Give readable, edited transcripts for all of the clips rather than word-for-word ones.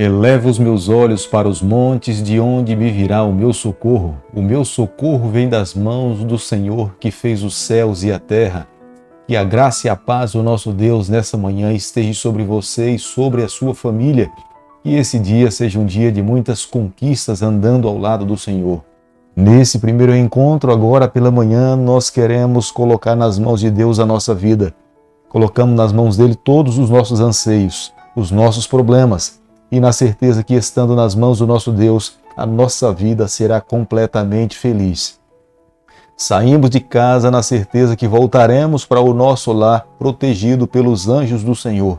Elevo os meus olhos para os montes, de onde me virá o meu socorro. O meu socorro vem das mãos do Senhor, que fez os céus e a terra. Que a graça e a paz do nosso Deus nessa manhã esteja sobre você e sobre a sua família. Que esse dia seja um dia de muitas conquistas andando ao lado do Senhor. Nesse primeiro encontro, agora pela manhã, nós queremos colocar nas mãos de Deus a nossa vida. Colocamos nas mãos dele todos os nossos anseios, os nossos problemas, e na certeza que, estando nas mãos do nosso Deus, a nossa vida será completamente feliz. Saímos de casa na certeza que voltaremos para o nosso lar protegido pelos anjos do Senhor.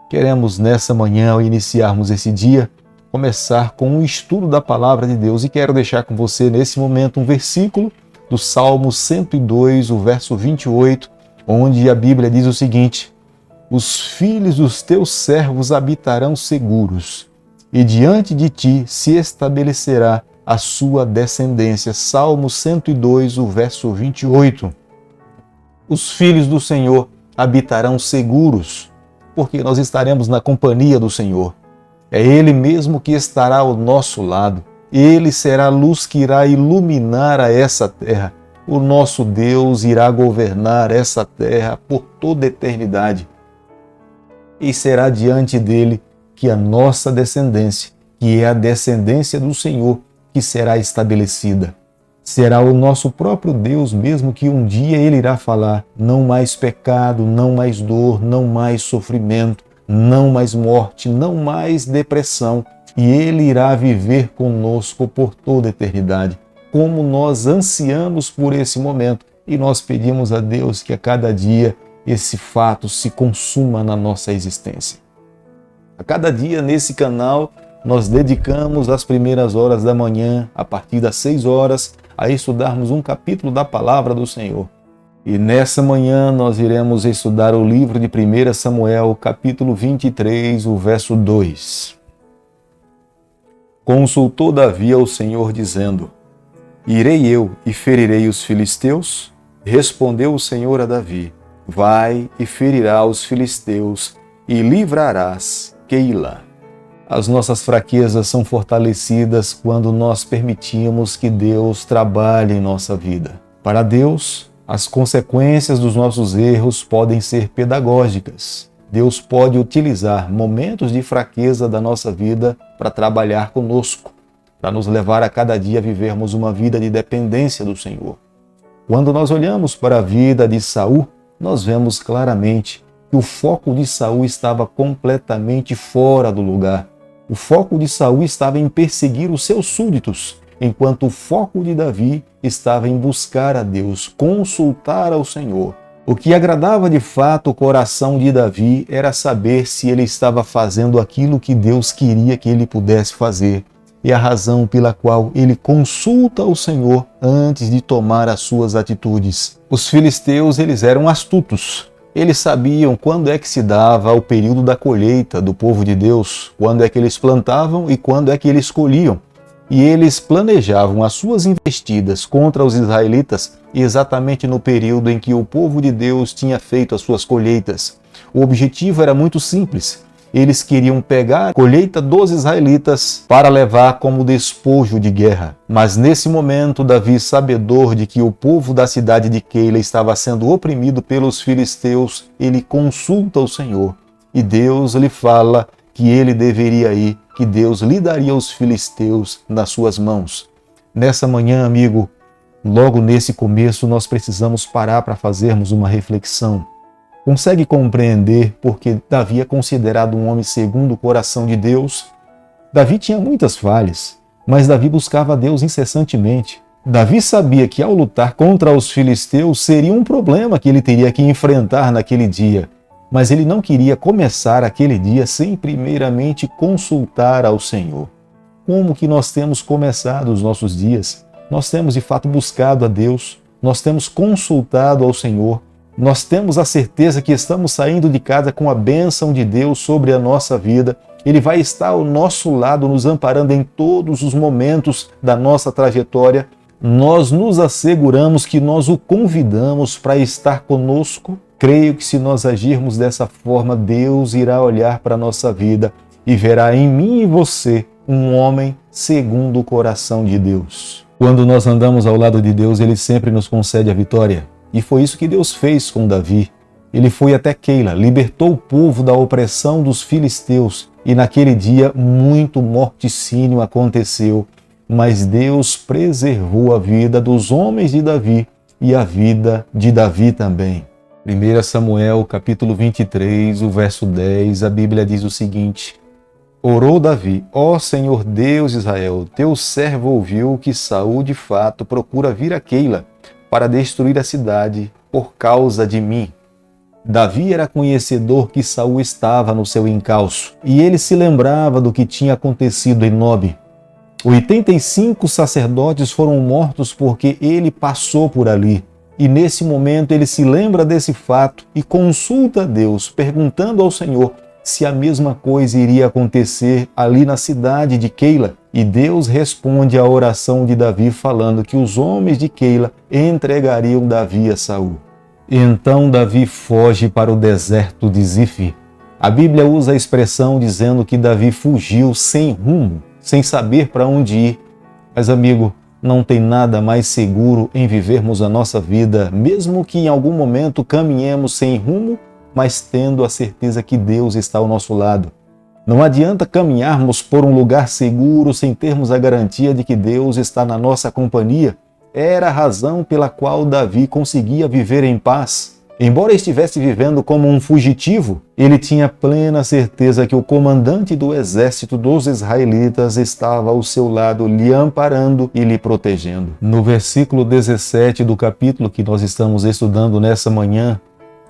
Queremos nessa manhã, ao iniciarmos esse dia, começar com um estudo da Palavra de Deus, e quero deixar com você nesse momento um versículo do Salmo 102, o verso 28, onde a Bíblia diz o seguinte: os filhos dos teus servos habitarão seguros, e diante de ti se estabelecerá a sua descendência. Salmo 102, o verso 28. Os filhos do Senhor habitarão seguros, porque nós estaremos na companhia do Senhor. É Ele mesmo que estará ao nosso lado. Ele será a luz que irá iluminar a essa terra. O nosso Deus irá governar essa terra por toda a eternidade. E será diante dele que a nossa descendência, que é a descendência do Senhor, que será estabelecida. Será o nosso próprio Deus mesmo que um dia ele irá falar: não mais pecado, não mais dor, não mais sofrimento, não mais morte, não mais depressão. E ele irá viver conosco por toda a eternidade. Como nós ansiamos por esse momento, e nós pedimos a Deus que a cada dia esse fato se consuma na nossa existência. A cada dia nesse canal nós dedicamos as primeiras horas da manhã, a partir das 6 horas, a estudarmos um capítulo da Palavra do Senhor. E nessa manhã nós iremos estudar o livro de 1 Samuel, capítulo 23, o verso 2. Consultou Davi ao Senhor dizendo: irei eu e ferirei os filisteus? Respondeu o Senhor a Davi: vai e ferirá os filisteus e livrarás Keila. As nossas fraquezas são fortalecidas quando nós permitimos que Deus trabalhe em nossa vida. Para Deus, as consequências dos nossos erros podem ser pedagógicas. Deus pode utilizar momentos de fraqueza da nossa vida para trabalhar conosco, para nos levar a cada dia a vivermos uma vida de dependência do Senhor. Quando nós olhamos para a vida de Saul, nós vemos claramente que o foco de Saul estava completamente fora do lugar. O foco de Saul estava em perseguir os seus súditos, enquanto o foco de Davi estava em buscar a Deus, consultar ao Senhor. O que agradava de fato o coração de Davi era saber se ele estava fazendo aquilo que Deus queria que ele pudesse fazer. E a razão pela qual ele consulta o Senhor antes de tomar as suas atitudes. Os filisteus, eles eram astutos. Eles sabiam quando é que se dava o período da colheita do povo de Deus, quando é que eles plantavam e quando é que eles colhiam. E eles planejavam as suas investidas contra os israelitas exatamente no período em que o povo de Deus tinha feito as suas colheitas. O objetivo era muito simples. Eles queriam pegar a colheita dos israelitas para levar como despojo de guerra. Mas nesse momento, Davi, sabedor de que o povo da cidade de Keila estava sendo oprimido pelos filisteus, ele consulta o Senhor. E Deus lhe fala que ele deveria ir, que Deus lhe daria os filisteus nas suas mãos. Nessa manhã, amigo, logo nesse começo, nós precisamos parar para fazermos uma reflexão. Consegue compreender porque Davi é considerado um homem segundo o coração de Deus? Davi tinha muitas falhas, mas Davi buscava a Deus incessantemente. Davi sabia que ao lutar contra os filisteus seria um problema que ele teria que enfrentar naquele dia, mas ele não queria começar aquele dia sem primeiramente consultar ao Senhor. Como que nós temos começado os nossos dias? Nós temos de fato buscado a Deus, nós temos consultado ao Senhor, nós temos a certeza que estamos saindo de casa com a bênção de Deus sobre a nossa vida. Ele vai estar ao nosso lado, nos amparando em todos os momentos da nossa trajetória. Nós nos asseguramos que nós o convidamos para estar conosco. Creio que se nós agirmos dessa forma, Deus irá olhar para a nossa vida e verá em mim e você um homem segundo o coração de Deus. Quando nós andamos ao lado de Deus, Ele sempre nos concede a vitória. E foi isso que Deus fez com Davi. Ele foi até Keila, libertou o povo da opressão dos filisteus, e naquele dia muito morticínio aconteceu. Mas Deus preservou a vida dos homens de Davi e a vida de Davi também. 1 Samuel, capítulo 23, o verso 10, a Bíblia diz o seguinte: Orou Davi: Ó Senhor Deus de Israel, teu servo ouviu que Saul de fato procura vir a Keila para destruir a cidade por causa de mim. Davi era conhecedor que Saul estava no seu encalço, e ele se lembrava do que tinha acontecido em Nobe. 85 sacerdotes foram mortos porque ele passou por ali. E nesse momento ele se lembra desse fato e consulta a Deus, perguntando ao Senhor se a mesma coisa iria acontecer ali na cidade de Keila. E Deus responde à oração de Davi falando que os homens de Keila entregariam Davi a Saul. Então Davi foge para o deserto de Zif. A Bíblia usa a expressão dizendo que Davi fugiu sem rumo, sem saber para onde ir. Mas, amigo, não tem nada mais seguro em vivermos a nossa vida, mesmo que em algum momento caminhemos sem rumo, mas tendo a certeza que Deus está ao nosso lado. Não adianta caminharmos por um lugar seguro sem termos a garantia de que Deus está na nossa companhia. Era a razão pela qual Davi conseguia viver em paz. Embora estivesse vivendo como um fugitivo, ele tinha plena certeza que o comandante do exército dos israelitas estava ao seu lado, lhe amparando e lhe protegendo. No versículo 17 do capítulo que nós estamos estudando nessa manhã,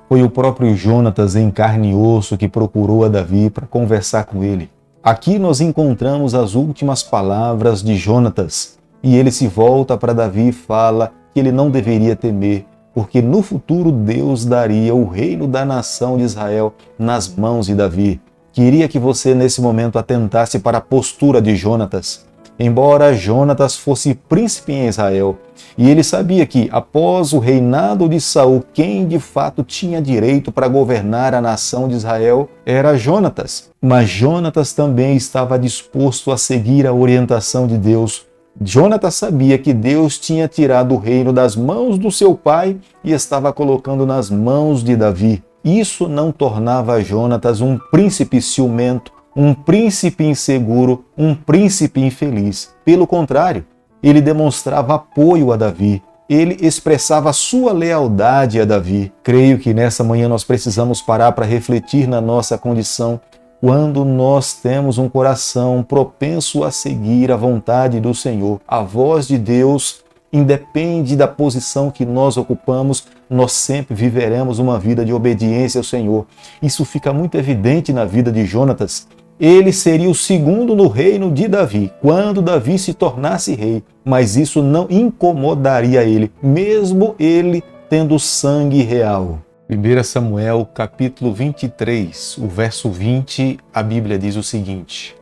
foi o próprio Jonatas em carne e osso que procurou a Davi para conversar com ele. Aqui nós encontramos as últimas palavras de Jonatas, e ele se volta para Davi e fala que ele não deveria temer, porque no futuro Deus daria o reino da nação de Israel nas mãos de Davi. Queria que você nesse momento atentasse para a postura de Jonatas. Embora Jonatas fosse príncipe em Israel, e ele sabia que, após o reinado de Saul, quem de fato tinha direito para governar a nação de Israel era Jonatas. Mas Jonatas também estava disposto a seguir a orientação de Deus. Jonatas sabia que Deus tinha tirado o reino das mãos do seu pai e estava colocando nas mãos de Davi. Isso não tornava Jonatas um príncipe ciumento, um príncipe inseguro, um príncipe infeliz. Pelo contrário, ele demonstrava apoio a Davi. Ele expressava sua lealdade a Davi. Creio que nessa manhã nós precisamos parar para refletir na nossa condição quando nós temos um coração propenso a seguir a vontade do Senhor. A voz de Deus independe da posição que nós ocupamos, nós sempre viveremos uma vida de obediência ao Senhor. Isso fica muito evidente na vida de Jonatas. Ele seria o segundo no reino de Davi, quando Davi se tornasse rei, mas isso não incomodaria ele, mesmo ele tendo sangue real. 1 Samuel, capítulo 23, o verso 20, a Bíblia diz o seguinte: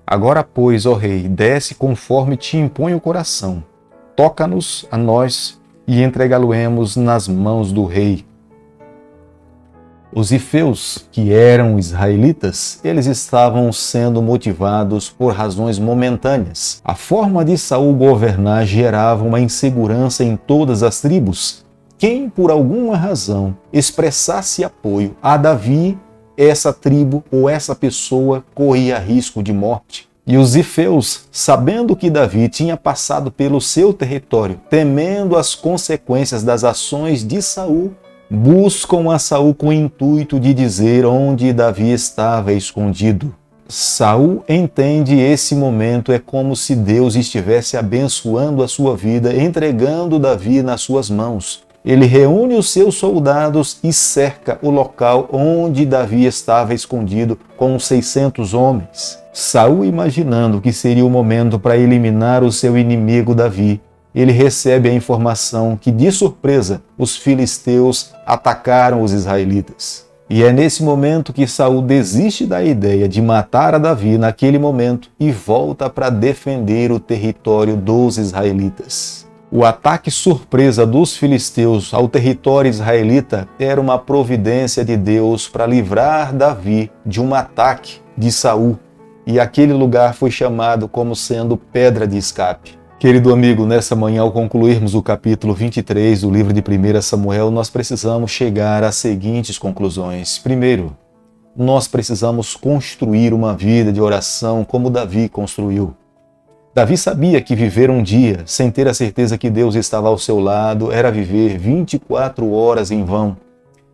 Agora, pois, ó rei, desce conforme te impõe o coração, toca-nos a nós e entregá-lo-emos nas mãos do rei. Os ifeus, que eram israelitas, eles estavam sendo motivados por razões momentâneas. A forma de Saul governar gerava uma insegurança em todas as tribos. Quem, por alguma razão, expressasse apoio a Davi, essa tribo ou essa pessoa corria risco de morte. E os ifeus, sabendo que Davi tinha passado pelo seu território, temendo as consequências das ações de Saul, buscam a Saul com o intuito de dizer onde Davi estava escondido. Saul entende esse momento é como se Deus estivesse abençoando a sua vida, entregando Davi nas suas mãos. Ele reúne os seus soldados e cerca o local onde Davi estava escondido com 600 homens. Saul, imaginando que seria o momento para eliminar o seu inimigo Davi, ele recebe a informação que, de surpresa, os filisteus atacaram os israelitas. E é nesse momento que Saul desiste da ideia de matar a Davi naquele momento e volta para defender o território dos israelitas. O ataque surpresa dos filisteus ao território israelita era uma providência de Deus para livrar Davi de um ataque de Saul, e aquele lugar foi chamado como sendo pedra de escape. Querido amigo, nessa manhã, ao concluirmos o capítulo 23 do livro de 1 Samuel, nós precisamos chegar às seguintes conclusões. Primeiro, nós precisamos construir uma vida de oração como Davi construiu. Davi sabia que viver um dia sem ter a certeza que Deus estava ao seu lado era viver 24 horas em vão.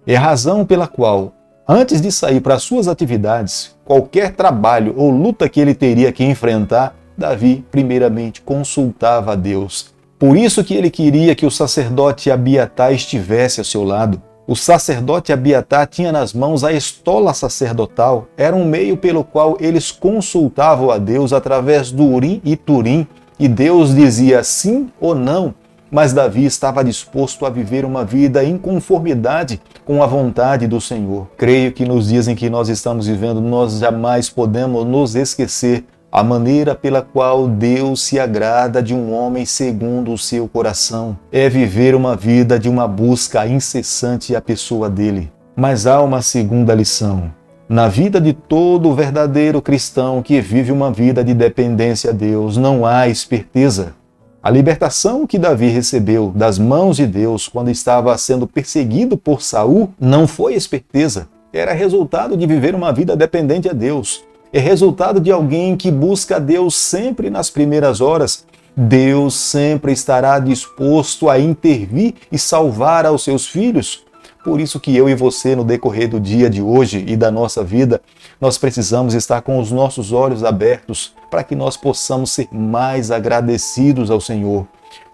É a razão pela qual, antes de sair para as suas atividades, qualquer trabalho ou luta que ele teria que enfrentar, Davi primeiramente consultava a Deus. Por isso que ele queria que o sacerdote Abiatar estivesse ao seu lado. O sacerdote Abiatar tinha nas mãos a estola sacerdotal, era um meio pelo qual eles consultavam a Deus através do Urim e Turim, e Deus dizia sim ou não, mas Davi estava disposto a viver uma vida em conformidade com a vontade do Senhor. Creio que nos dias em que nós estamos vivendo, nós jamais podemos nos esquecer a maneira pela qual Deus se agrada de um homem segundo o seu coração. É viver uma vida de uma busca incessante à pessoa dele. Mas há uma segunda lição. Na vida de todo verdadeiro cristão que vive uma vida de dependência a Deus, não há esperteza. A libertação que Davi recebeu das mãos de Deus quando estava sendo perseguido por Saul não foi esperteza. Era resultado de viver uma vida dependente a Deus. É resultado de alguém que busca a Deus sempre nas primeiras horas. Deus sempre estará disposto a intervir e salvar aos seus filhos. Por isso que eu e você, no decorrer do dia de hoje e da nossa vida, nós precisamos estar com os nossos olhos abertos para que nós possamos ser mais agradecidos ao Senhor.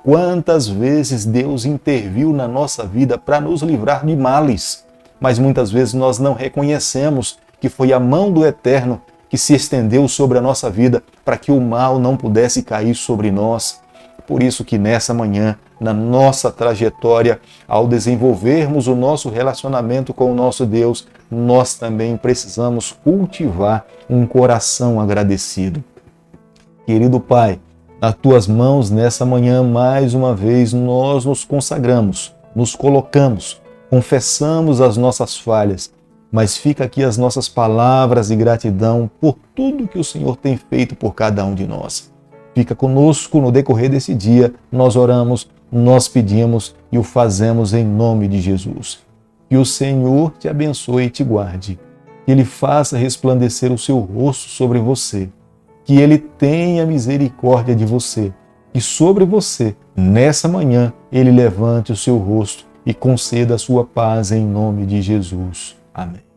Quantas vezes Deus interviu na nossa vida para nos livrar de males, mas muitas vezes nós não reconhecemos que foi a mão do Eterno que se estendeu sobre a nossa vida para que o mal não pudesse cair sobre nós. Por isso que nessa manhã, na nossa trajetória, ao desenvolvermos o nosso relacionamento com o nosso Deus, nós também precisamos cultivar um coração agradecido. Querido Pai, nas Tuas mãos nessa manhã, mais uma vez, nós nos consagramos, nos colocamos, confessamos as nossas falhas, mas fica aqui as nossas palavras de gratidão por tudo que o Senhor tem feito por cada um de nós. Fica conosco no decorrer desse dia, nós oramos, nós pedimos e o fazemos em nome de Jesus. Que o Senhor te abençoe e te guarde, que Ele faça resplandecer o seu rosto sobre você, que Ele tenha misericórdia de você e sobre você, nessa manhã, Ele levante o seu rosto e conceda a sua paz em nome de Jesus. Amém.